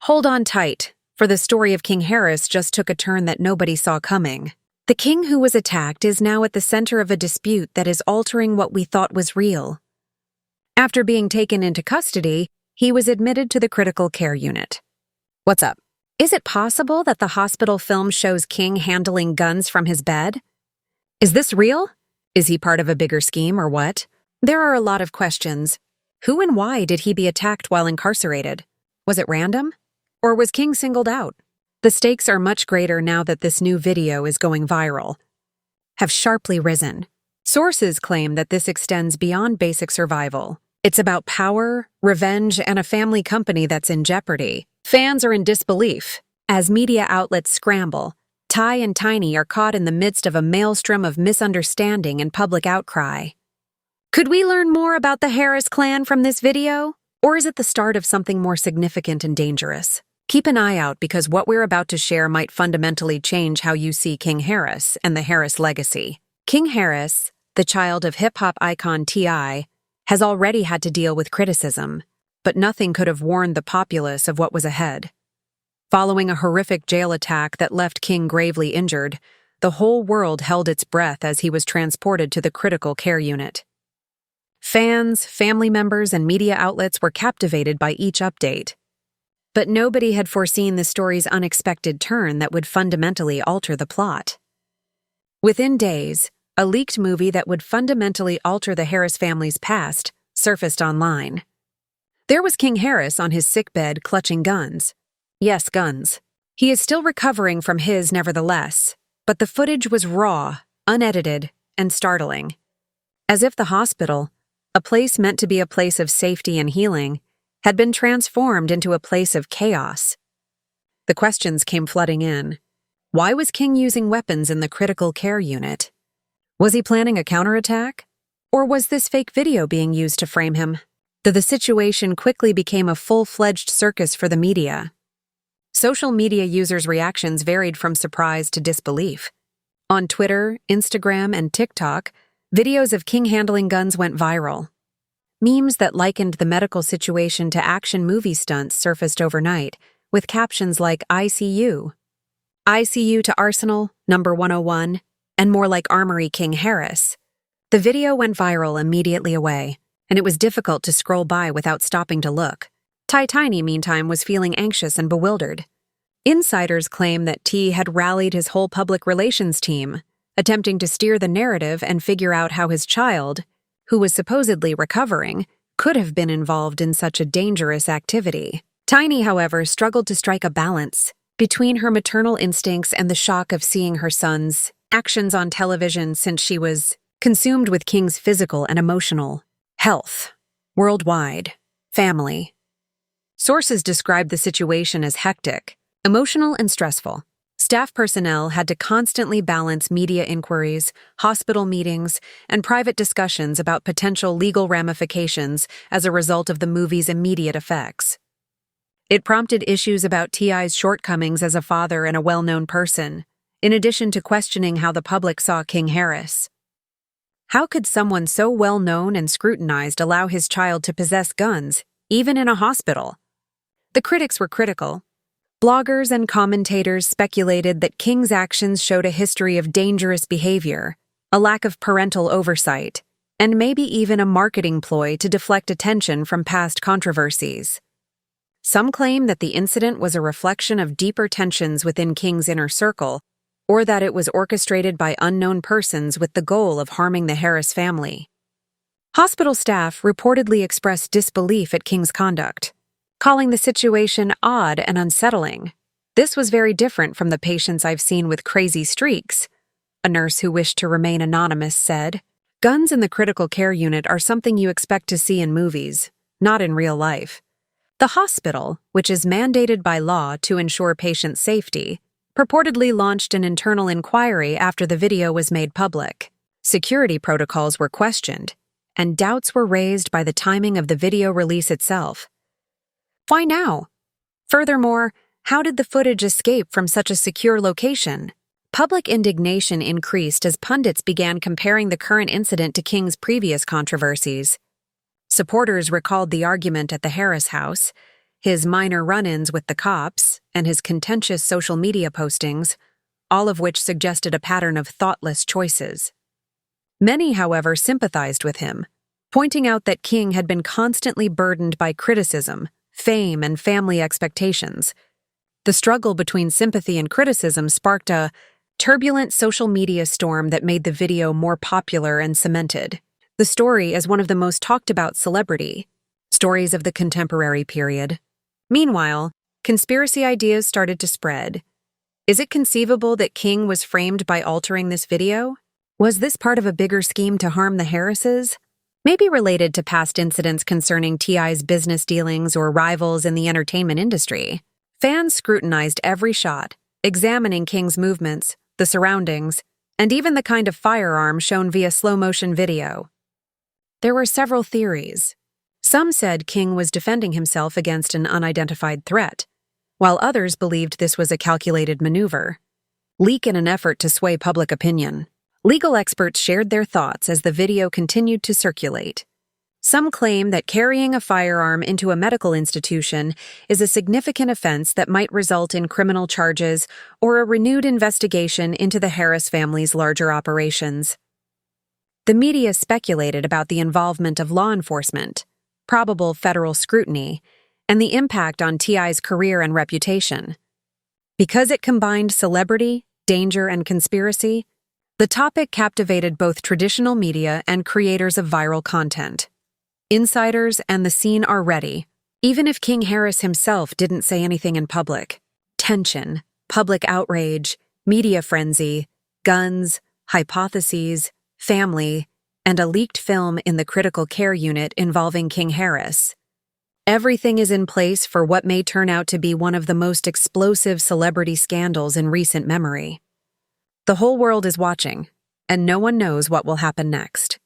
Hold on tight, for the story of King Harris just took a turn that nobody saw coming. The king who was attacked is now at the center of a dispute that is altering what we thought was real. After being taken into custody, he was admitted to the critical care unit. What's up? Is it possible that the hospital film shows King handling guns from his bed? Is this real? Is he part of a bigger scheme or what? There are a lot of questions. Who and why did he be attacked while incarcerated? Was it random? Or was King singled out? The stakes are much greater now that this new video is going viral. Have sharply risen. Sources claim that this extends beyond basic survival. It's about power, revenge, and a family company that's in jeopardy. Fans are in disbelief. As media outlets scramble, Ty and Tiny are caught in the midst of a maelstrom of misunderstanding and public outcry. Could we learn more about the Harris clan from this video? Or is it the start of something more significant and dangerous? Keep an eye out because what we're about to share might fundamentally change how you see King Harris and the Harris legacy. King Harris, the child of hip-hop icon T.I., has already had to deal with criticism, but nothing could have warned the populace of what was ahead. Following a horrific jail attack that left King gravely injured, the whole world held its breath as he was transported to the critical care unit. Fans, family members, and media outlets were captivated by each update. But nobody had foreseen the story's unexpected turn that would fundamentally alter the plot. Within days, a leaked movie that would fundamentally alter the Harris family's past surfaced online. There was King Harris on his sickbed clutching guns. Yes, guns. He is still recovering from his nevertheless, but the footage was raw, unedited, and startling. As if the hospital, a place meant to be a place of safety and healing, had been transformed into a place of chaos. The questions came flooding in. Why was King using weapons in the critical care unit? Was he planning a counterattack? Or was this fake video being used to frame him? The situation quickly became a full-fledged circus for the media. Social media users' reactions varied from surprise to disbelief. On Twitter, Instagram, and TikTok, videos of King handling guns went viral. Memes that likened the medical situation to action movie stunts surfaced overnight, with captions like ICU, ICU to Arsenal, number 101, and more like Armory King Harris. The video went viral immediately away, and it was difficult to scroll by without stopping to look. Tiny, meantime, was feeling anxious and bewildered. Insiders claim that T had rallied his whole public relations team, attempting to steer the narrative and figure out how his child, who was supposedly recovering, could have been involved in such a dangerous activity. Tiny, however, struggled to strike a balance between her maternal instincts and the shock of seeing her son's actions on television since she was consumed with King's physical and emotional health, worldwide, family. Sources described the situation as hectic, emotional, and stressful. Staff personnel had to constantly balance media inquiries, hospital meetings, and private discussions about potential legal ramifications as a result of the movie's immediate effects. It prompted issues about T.I.'s shortcomings as a father and a well-known person, in addition to questioning how the public saw King Harris. How could someone so well-known and scrutinized allow his child to possess guns, even in a hospital? The critics were critical. Bloggers and commentators speculated that King's actions showed a history of dangerous behavior, a lack of parental oversight, and maybe even a marketing ploy to deflect attention from past controversies. Some claim that the incident was a reflection of deeper tensions within King's inner circle, or that it was orchestrated by unknown persons with the goal of harming the Harris family. Hospital staff reportedly expressed disbelief at King's conduct, calling the situation odd and unsettling. This was very different from the patients I've seen with crazy streaks, a nurse who wished to remain anonymous said. Guns in the critical care unit are something you expect to see in movies, not in real life. The hospital, which is mandated by law to ensure patient safety, purportedly launched an internal inquiry after the video was made public. Security protocols were questioned, and doubts were raised by the timing of the video release itself. Why now? Furthermore, how did the footage escape from such a secure location? Public indignation increased as pundits began comparing the current incident to King's previous controversies. Supporters recalled the argument at the Harris house, his minor run-ins with the cops, and his contentious social media postings, all of which suggested a pattern of thoughtless choices. Many, however, sympathized with him, pointing out that King had been constantly burdened by criticism, fame, and family expectations. The struggle between sympathy and criticism sparked a turbulent social media storm that made the video more popular and cemented the story as one of the most talked-about celebrity stories of the contemporary period. Meanwhile, conspiracy ideas started to spread. Is it conceivable that King was framed by altering this video? Was this part of a bigger scheme to harm the Harrises? Maybe related to past incidents concerning T.I.'s business dealings or rivals in the entertainment industry. Fans scrutinized every shot, examining King's movements, the surroundings, and even the kind of firearm shown via slow-motion video. There were several theories. Some said King was defending himself against an unidentified threat, while others believed this was a calculated maneuver, leak in an effort to sway public opinion. Legal experts shared their thoughts as the video continued to circulate. Some claim that carrying a firearm into a medical institution is a significant offense that might result in criminal charges or a renewed investigation into the Harris family's larger operations. The media speculated about the involvement of law enforcement, probable federal scrutiny, and the impact on T.I.'s career and reputation. Because it combined celebrity, danger, and conspiracy, the topic captivated both traditional media and creators of viral content. Insiders and the scene are ready, even if King Harris himself didn't say anything in public. Tension, public outrage, media frenzy, guns, hypotheses, family, and a leaked film in the critical care unit involving King Harris. Everything is in place for what may turn out to be one of the most explosive celebrity scandals in recent memory. The whole world is watching, and no one knows what will happen next.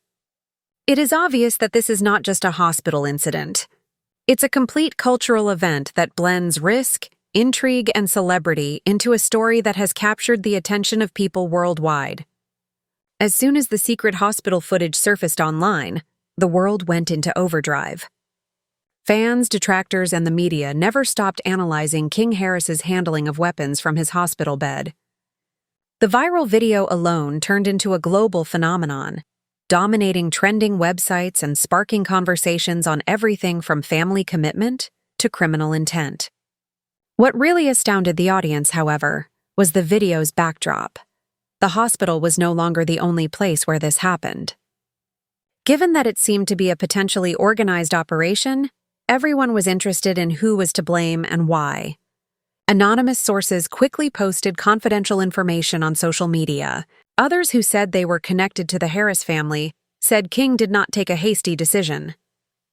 It is obvious that this is not just a hospital incident. It's a complete cultural event that blends risk, intrigue, and celebrity into a story that has captured the attention of people worldwide. As soon as the secret hospital footage surfaced online, the world went into overdrive. Fans, detractors, and the media never stopped analyzing King Harris's handling of weapons from his hospital bed. The viral video alone turned into a global phenomenon, dominating trending websites and sparking conversations on everything from family commitment to criminal intent. What really astounded the audience, however, was the video's backdrop. The hospital was no longer the only place where this happened. Given that it seemed to be a potentially organized operation, everyone was interested in who was to blame and why. Anonymous sources quickly posted confidential information on social media. Others who said they were connected to the Harris family said King did not take a hasty decision.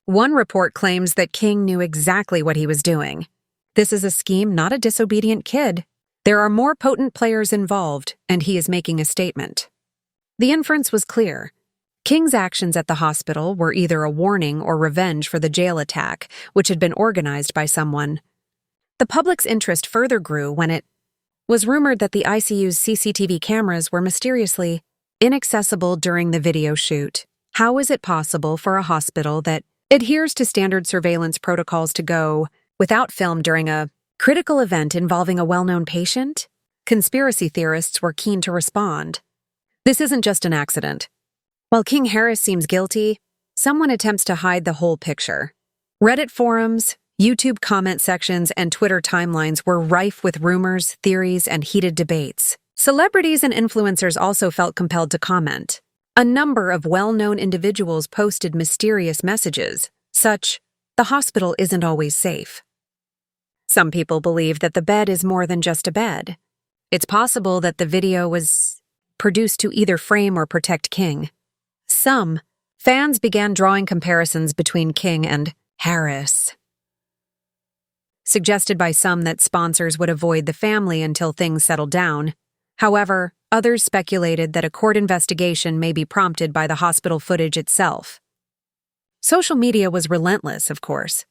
One report claims that King knew exactly what he was doing. This is a scheme, not a disobedient kid. There are more potent players involved, and he is making a statement. The inference was clear. King's actions at the hospital were either a warning or revenge for the jail attack, which had been organized by someone. The public's interest further grew when it was rumored that the ICU's CCTV cameras were mysteriously inaccessible during the video shoot. How is it possible for a hospital that adheres to standard surveillance protocols to go without film during a critical event involving a well-known patient? Conspiracy theorists were keen to respond. This isn't just an accident. While King Harris seems guilty, someone attempts to hide the whole picture. Reddit forums, YouTube comment sections, and Twitter timelines were rife with rumors, theories, and heated debates. Celebrities and influencers also felt compelled to comment. A number of well-known individuals posted mysterious messages, such, "The hospital isn't always safe." Some people believe that the bed is more than just a bed. It's possible that the video was produced to either frame or protect King. Some fans began drawing comparisons between King and Harris, suggested by some that sponsors would avoid the family until things settled down. However, others speculated that a court investigation may be prompted by the hospital footage itself. Social media was relentless, of course.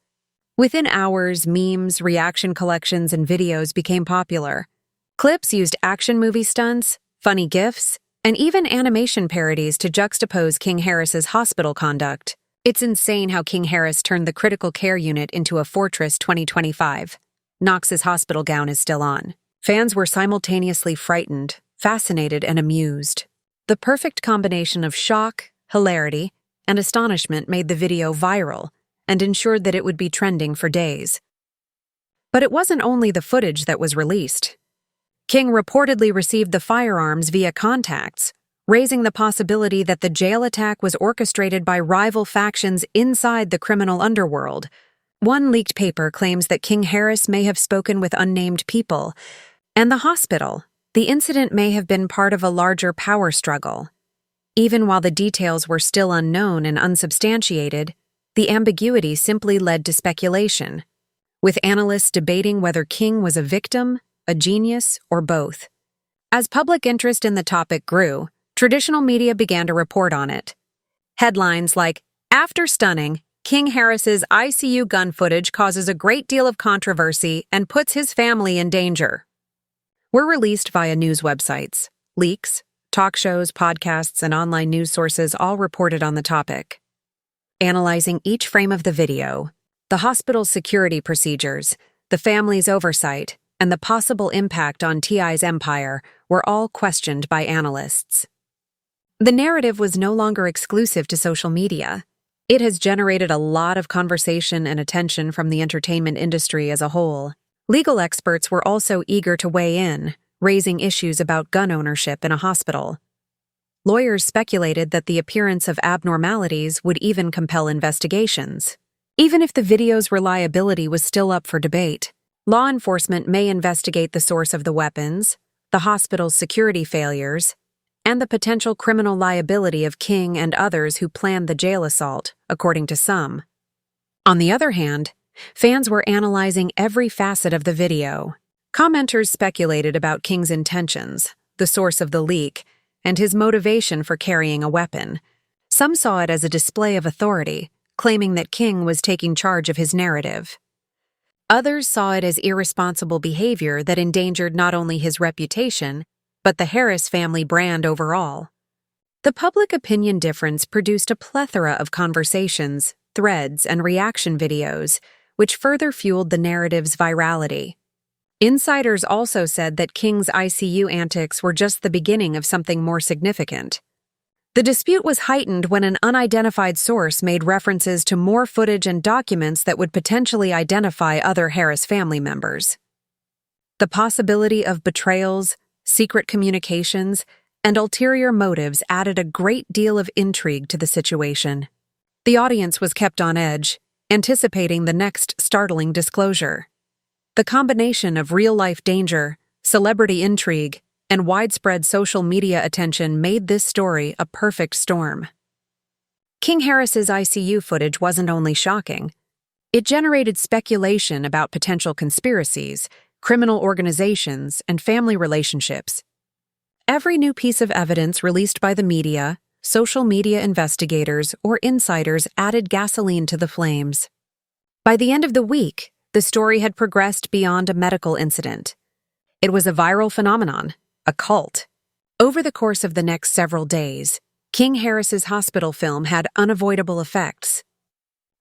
Within hours, memes, reaction collections, and videos became popular. Clips used action movie stunts, funny GIFs, and even animation parodies to juxtapose King Harris's hospital conduct. It's insane how King Harris turned the critical care unit into a fortress 2025. Knox's hospital gown is still on. Fans were simultaneously frightened, fascinated, and amused. The perfect combination of shock, hilarity, and astonishment made the video viral and ensured that it would be trending for days. But it wasn't only the footage that was released. King reportedly received the firearms via contacts, raising the possibility that the jail attack was orchestrated by rival factions inside the criminal underworld. One leaked paper claims that King Harris may have spoken with unnamed people, and the hospital. The incident may have been part of a larger power struggle. Even while the details were still unknown and unsubstantiated, the ambiguity simply led to speculation, with analysts debating whether King was a victim, a genius, or both. As public interest in the topic grew, traditional media began to report on it. Headlines like, "After stunning, King Harris's ICU gun footage causes a great deal of controversy and puts his family in danger," were released via news websites. Leaks, talk shows, podcasts, and online news sources all reported on the topic. Analyzing each frame of the video, the hospital's security procedures, the family's oversight, and the possible impact on TI's empire were all questioned by analysts. The narrative was no longer exclusive to social media. It has generated a lot of conversation and attention from the entertainment industry as a whole. Legal experts were also eager to weigh in, raising issues about gun ownership in a hospital. Lawyers speculated that the appearance of abnormalities would even compel investigations. Even if the video's reliability was still up for debate, law enforcement may investigate the source of the weapons, the hospital's security failures, and the potential criminal liability of King and others who planned the jail assault, according to some. On the other hand, fans were analyzing every facet of the video. Commenters speculated about King's intentions, the source of the leak, and his motivation for carrying a weapon. Some saw it as a display of authority, claiming that King was taking charge of his narrative. Others saw it as irresponsible behavior that endangered not only his reputation, but the Harris family brand overall. The public opinion difference produced a plethora of conversations, threads, and reaction videos, which further fueled the narrative's virality. Insiders also said that King's ICU antics were just the beginning of something more significant. The dispute was heightened when an unidentified source made references to more footage and documents that would potentially identify other Harris family members. The possibility of betrayals, secret communications, and ulterior motives added a great deal of intrigue to the situation. The audience was kept on edge, anticipating the next startling disclosure. The combination of real-life danger, celebrity intrigue, and widespread social media attention made this story a perfect storm. King Harris's ICU footage wasn't only shocking. It generated speculation about potential conspiracies, criminal organizations, and family relationships. Every new piece of evidence released by the media, social media investigators, or insiders added gasoline to the flames. By the end of the week, the story had progressed beyond a medical incident. It was a viral phenomenon, a cult. Over the course of the next several days, King Harris's hospital film had unavoidable effects.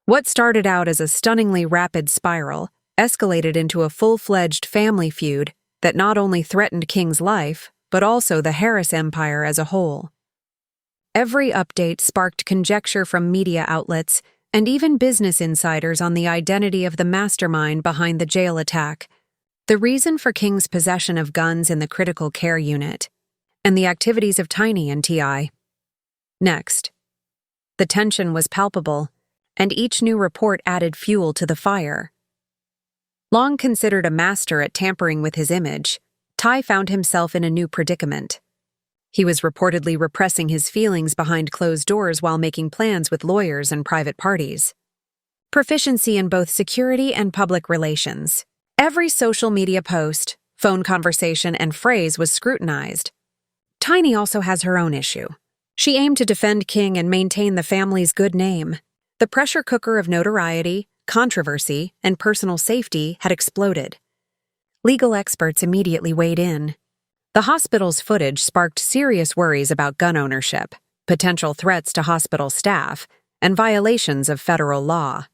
What started out as a stunningly rapid spiral escalated into a full-fledged family feud that not only threatened King's life, but also the Harris empire as a whole. Every update sparked conjecture from media outlets and even business insiders on the identity of the mastermind behind the jail attack, the reason for King's possession of guns in the critical care unit, and the activities of Tiny and TI. Next, the tension was palpable, and each new report added fuel to the fire. Long considered a master at tampering with his image, Ty found himself in a new predicament. He was reportedly repressing his feelings behind closed doors while making plans with lawyers and private parties. Proficiency in both security and public relations. Every social media post, phone conversation, and phrase was scrutinized. Tiny also has her own issue. She aimed to defend King and maintain the family's good name. The pressure cooker of notoriety, controversy, and personal safety had exploded. Legal experts immediately weighed in. The hospital's footage sparked serious worries about gun ownership, potential threats to hospital staff, and violations of federal law.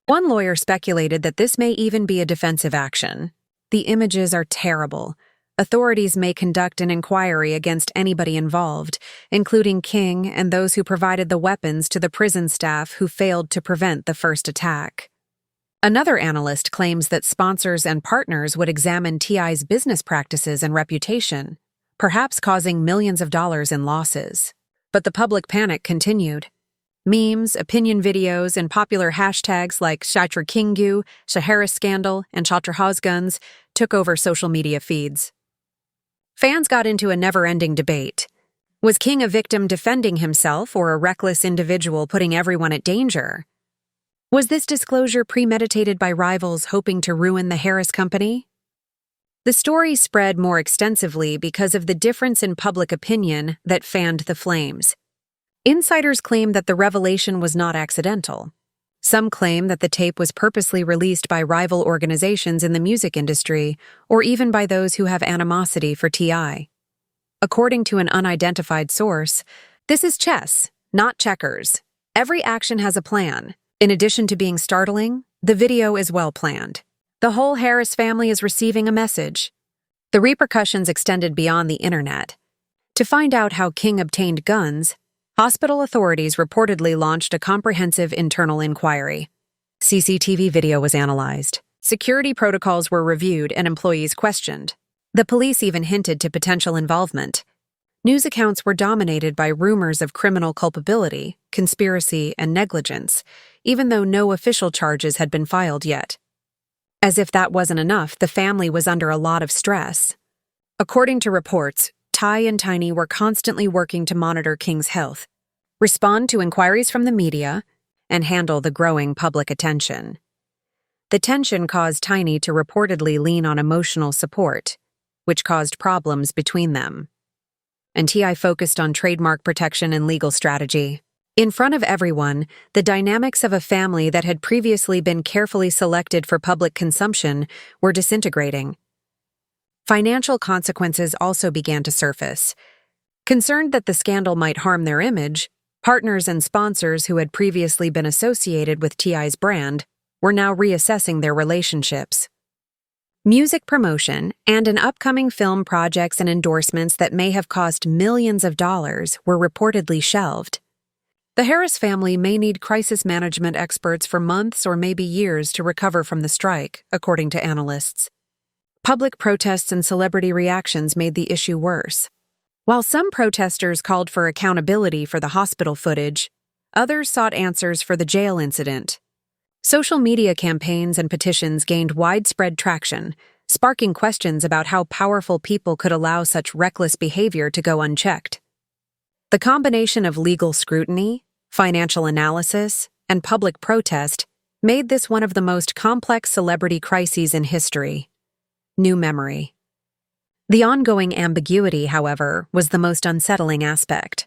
One lawyer speculated that this may even be a defensive action. The images are terrible. Authorities may conduct an inquiry against anybody involved, including King and those who provided the weapons to the prison staff who failed to prevent the first attack. Another analyst claims that sponsors and partners would examine T.I.'s business practices and reputation, perhaps causing millions of dollars in losses. But the public panic continued. Memes, opinion videos, and popular hashtags like Shatra Kingu, Shaharis Scandal, and Chatrahazguns took over social media feeds. Fans got into a never-ending debate. Was King a victim defending himself or a reckless individual putting everyone at danger? Was this disclosure premeditated by rivals hoping to ruin the Harris Company? The story spread more extensively because of the difference in public opinion that fanned the flames. Insiders claim that the revelation was not accidental. Some claim that the tape was purposely released by rival organizations in the music industry, or even by those who have animosity for T.I. According to an unidentified source, this is chess, not checkers. Every action has a plan. In addition to being startling, the video is well planned. The whole Harris family is receiving a message. The repercussions extended beyond the internet. To find out how King obtained guns, hospital authorities reportedly launched a comprehensive internal inquiry. CCTV video was analyzed. Security protocols were reviewed and employees questioned. The police even hinted to potential involvement. News accounts were dominated by rumors of criminal culpability, conspiracy, and negligence, even though no official charges had been filed yet. As if that wasn't enough, the family was under a lot of stress. According to reports, Ty and Tiny were constantly working to monitor King's health, respond to inquiries from the media, and handle the growing public attention. The tension caused Tiny to reportedly lean on emotional support, which caused problems between them. And T.I. focused on trademark protection and legal strategy. In front of everyone, the dynamics of a family that had previously been carefully selected for public consumption were disintegrating. Financial consequences also began to surface. Concerned that the scandal might harm their image, partners and sponsors who had previously been associated with T.I.'s brand were now reassessing their relationships. Music promotion and an upcoming film projects and endorsements that may have cost millions of dollars were reportedly shelved. The Harris family may need crisis management experts for months or maybe years to recover from the strike, according to analysts. Public protests and celebrity reactions made the issue worse. While some protesters called for accountability for the hospital footage, others sought answers for the jail incident. Social media campaigns and petitions gained widespread traction, sparking questions about how powerful people could allow such reckless behavior to go unchecked. The combination of legal scrutiny, financial analysis, and public protest made this one of the most complex celebrity crises in history. New memory. The ongoing ambiguity, however, was the most unsettling aspect.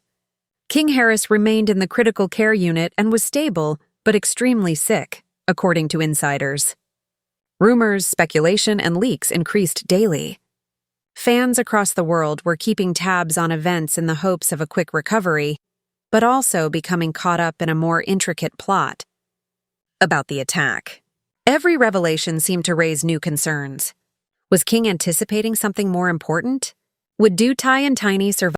King Harris remained in the critical care unit and was stable, but extremely sick, according to insiders. Rumors, speculation, and leaks increased daily. Fans across the world were keeping tabs on events in the hopes of a quick recovery, but also becoming caught up in a more intricate plot about the attack. Every revelation seemed to raise new concerns. Was King anticipating something more important? Would Do Ty and Tiny survive